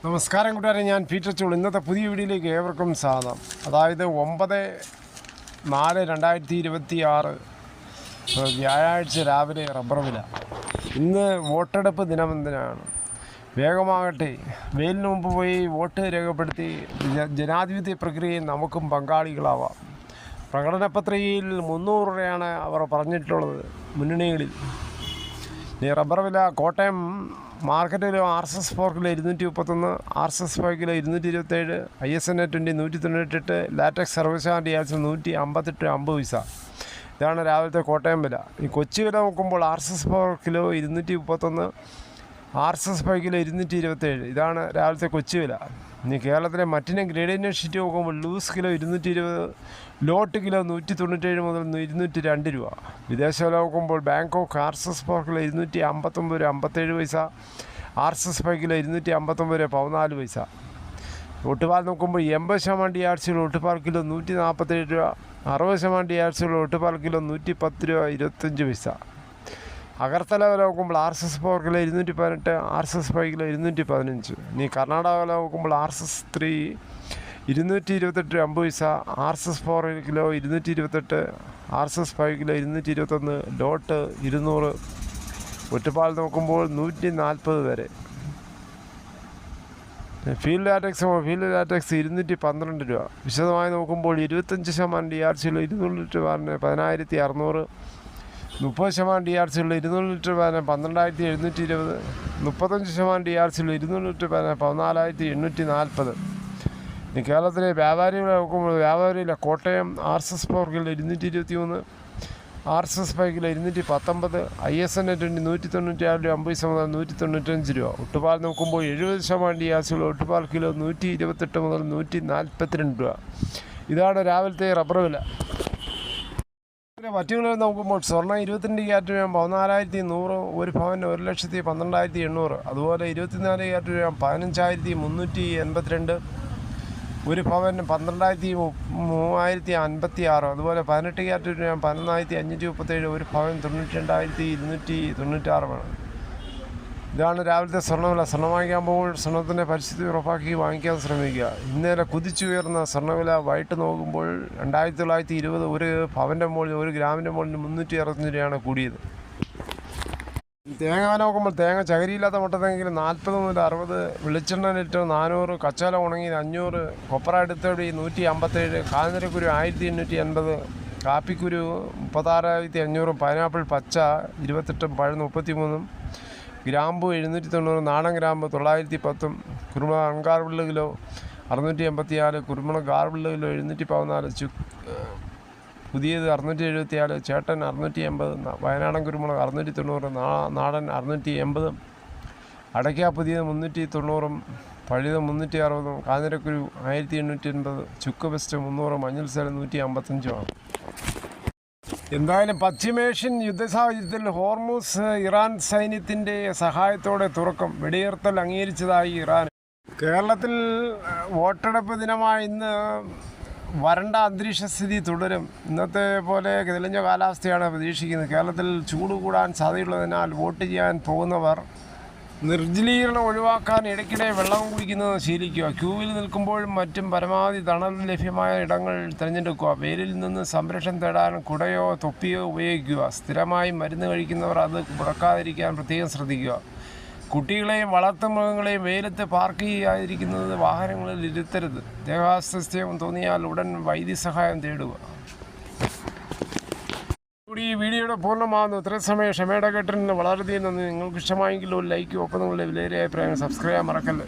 നമസ്കാരം കൂട്ടുകാരെ, ഞാൻ പീറ്റർ ചൂൾ. ഇന്നത്തെ പുതിയ വീഡിയോയിലേക്ക് ഏവർക്കും സ്വാഗതം. അതായത് 9/4/2026 വ്യാഴാഴ്ച രാവിലെ റബ്ബർ വില. ഇന്ന് വോട്ടെടുപ്പ് ദിനമെന്തിനാണ്. വേഗമാകട്ടെ, വെയിലിന് മുമ്പ് പോയി വോട്ട് രേഖപ്പെടുത്തി ജനാധിപത്യ പ്രക്രിയയിൽ നമുക്കും പങ്കാളികളാവാം. പ്രകടന പത്രികയിൽ 300 രൂപയാണ് അവർ പറഞ്ഞിട്ടുള്ളത് മുന്നണികളിൽ. ഈ റബ്ബർ വില കോട്ടയം മാർക്കറ്റിൽ RSS 4 kilo 231, RSS 5 kilo 227, ISNA 20 198, latex സർവീസാൻ്റെ 158.50 പൈസ. ഇതാണ് രാവിലത്തെ കോട്ടയം വില. ഈ കൊച്ചി വില നോക്കുമ്പോൾ RSS 4 കിലോ 231, RSS 5 കിലോ 227. ഇതാണ് രാവിലത്തെ കൊച്ചി വില. ഇനി കേരളത്തിലെ മറ്റിനെ ഗ്രേഡിയൻ ഷീറ്റ് നോക്കുമ്പോൾ ലൂസ് കിലോ 220, ലോട്ട് കിലോ 197 മുതൽ 202 രൂപ. വിദേശ വില നോക്കുമ്പോൾ ബാങ്കോക്ക് RSS 4 കിലോ 259.57 പൈസ, RSS 5 കിലോ 259.14 പൈസ. ഒട്ടുപാൽ നോക്കുമ്പോൾ 80% DRC ഒട്ടുപാൽ കിലോ 147 രൂപ, 60% DRC ഒട്ടുപാൽ കിലോ 110 രൂപ 25 പൈസ. അഗർത്തല വില നോക്കുമ്പോൾ RSS 4 കിലോ 218, RSS 5 കിലോ 215. ഇനി കർണാടക വില നോക്കുമ്പോൾ RSS 3 228.50 പൈസ, RSS 4 കിലോ 228, RSS 5 കിലോ 221, ലോട്ട് 200. ഒറ്റപ്പാൽ നോക്കുമ്പോൾ 140 വരെ. ഫീൽഡ് ലാറ്റക്സ് 212 രൂപ. വിശദമായി നോക്കുമ്പോൾ 25% DRC 200 ലിറ്റർ വാറിന് 10,600, 30% DRC 200 ലിറ്റർ വാറിന് 12,720, 35% DRC 200 ലിറ്റർ വാറിന് 14,840. ഇനി കേരളത്തിലെ വ്യാപാരി നോക്കുമ്പോൾ വ്യാപാരിയിലെ Kottayam RSS 4 kilo 223, RSS 5 kilo 219, ISNA 20 196.50 പൈസ മുതൽ 195 രൂപ. ഒട്ടുപാൽ നോക്കുമ്പോൾ 70% DRC ഒട്ടുപാൽ കിലോ 128 മുതൽ 142 രൂപ. ഇതാണ് രാവിലത്തെ റബ്ബർ വില. മറ്റു വില നോക്കുമ്പോൾ സ്വർണ്ണം 22 ക്യാരറ്റ് രൂപ 14,100, ഒരു പവന് 1,12,800. അതുപോലെ 24 ക്യാരറ്റ് രൂപ 15,382, ഒരു പവന് 12,3056. അതുപോലെ 18 ക്യാരറ്റ് രൂപ 11,537, ഒരു പവൻ 92,296 വേണം. ഇതാണ് രാവിലത്തെ സ്വർണ്ണവില. സ്വർണ്ണം വാങ്ങിക്കാൻ പോകുമ്പോൾ സ്വർണ്ണത്തിൻ്റെ പരിസ്ഥിതി ഉറപ്പാക്കി വാങ്ങിക്കാൻ ശ്രമിക്കുക. ഇന്നലെ കുതിച്ചുയർന്ന സ്വർണ്ണവില വൈകിട്ട് നോക്കുമ്പോൾ 2,920, ഒരു പവൻ്റെ മുകളിൽ 1 ഗ്രാമിൻ്റെ മുകളിൽ 365 രൂപയാണ് കൂടിയത്. തേങ്ങ നോക്കുമ്പോൾ തേങ്ങ ചകരിയില്ലാത്ത മുട്ടത്തെങ്കിൽ 40 മുതൽ 60, വെളിച്ചെണ്ണ ലിറ്റർ 400, കച്ചാല ഉണങ്ങി 500, കൊപ്ര എടുത്തടി 157, കാഞ്ഞിരക്കുരു 1,880, കാപ്പിക്കുരു 36,500, പൈനാപ്പിൾ പച്ച 28, പഴം 33, ഗ്രാമ്പു 790, നാടൻ ഗ്രാമ്പ് 910, കുരുമുളക് അൺഗാർബിൾഡ് കിലോ 684, കുരുമുളക് ഗാർബിൾഡ് കിലോ 714, പുതിയത് 674, ചേട്ടൻ 680, വയനാടൻ കുരുമുളക് 690, നാടൻ 680, അടയ്ക്ക പുതിയത് 390, പഴുത് 360, കാഞ്ഞിരക്കുരു 1,880, ചുക്ക് ബെസ്റ്റ് 300, മഞ്ഞൾ സേല 155. എന്തായാലും പശ്ചിമേഷ്യൻ യുദ്ധസാഹചര്യത്തിൽ ഹോർമൂസ് ഇറാൻ സൈന്യത്തിൻ്റെ സഹായത്തോടെ തുറക്കും. വെടിനിർത്തൽ അംഗീകരിച്ചതായി ഇറാൻ. കേരളത്തിൽ വോട്ടെടുപ്പ് ദിനമായ ഇന്ന് വരണ്ട അന്തരീക്ഷ സ്ഥിതി തുടരും. ഇന്നത്തെ പോലെ തെളിഞ്ഞ കാലാവസ്ഥയാണ് പ്രതീക്ഷിക്കുന്നത്. കേരളത്തിൽ ചൂട് കൂടാൻ സാധ്യതയുള്ളതിനാൽ വോട്ട് ചെയ്യാൻ പോകുന്നവർ നിർജ്ജലീകരണം ഒഴിവാക്കാൻ ഇടയ്ക്കിടെ വെള്ളം കുടിക്കുന്നത് ശീലിക്കുക. ക്യൂവിൽ നിൽക്കുമ്പോഴും മറ്റും പരമാവധി തണൽ ലഭ്യമായ ഇടങ്ങൾ തിരഞ്ഞെടുക്കുക. വെയിലിൽ നിന്ന് സംരക്ഷണം തേടാൻ കുടയോ തൊപ്പിയോ ഉപയോഗിക്കുക. സ്ഥിരമായി മരുന്ന് കഴിക്കുന്നവർ അത് മുടക്കാതിരിക്കാൻ പ്രത്യേകം ശ്രദ്ധിക്കുക. കുട്ടികളെയും വളർത്തുമൃഗങ്ങളെയും വെയിലത്ത് പാർക്ക് ചെയ്യാതിരിക്കുന്നത്, വാഹനങ്ങളിൽ ഇരുത്തരുത്. ദേഹാസ്വാസ്ഥ്യം തോന്നിയാൽ ഉടൻ വൈദ്യസഹായം തേടുക. ഈ വീഡിയോയുടെ പൂർണ്ണമാകുന്നു. ഇത്രയും സമയം ക്ഷമയുടെ കേട്ടിരുന്ന് വളരെയധികം നന്ദി. നിങ്ങൾക്ക് ഇഷ്ടമായെങ്കിൽ ഒരു ലൈക്കും, ഒപ്പം നിങ്ങളുടെ വിലയേറിയ അഭിപ്രായങ്ങൾ സബ്സ്ക്രൈബ് ചെയ്യാൻ മറക്കല്ലേ.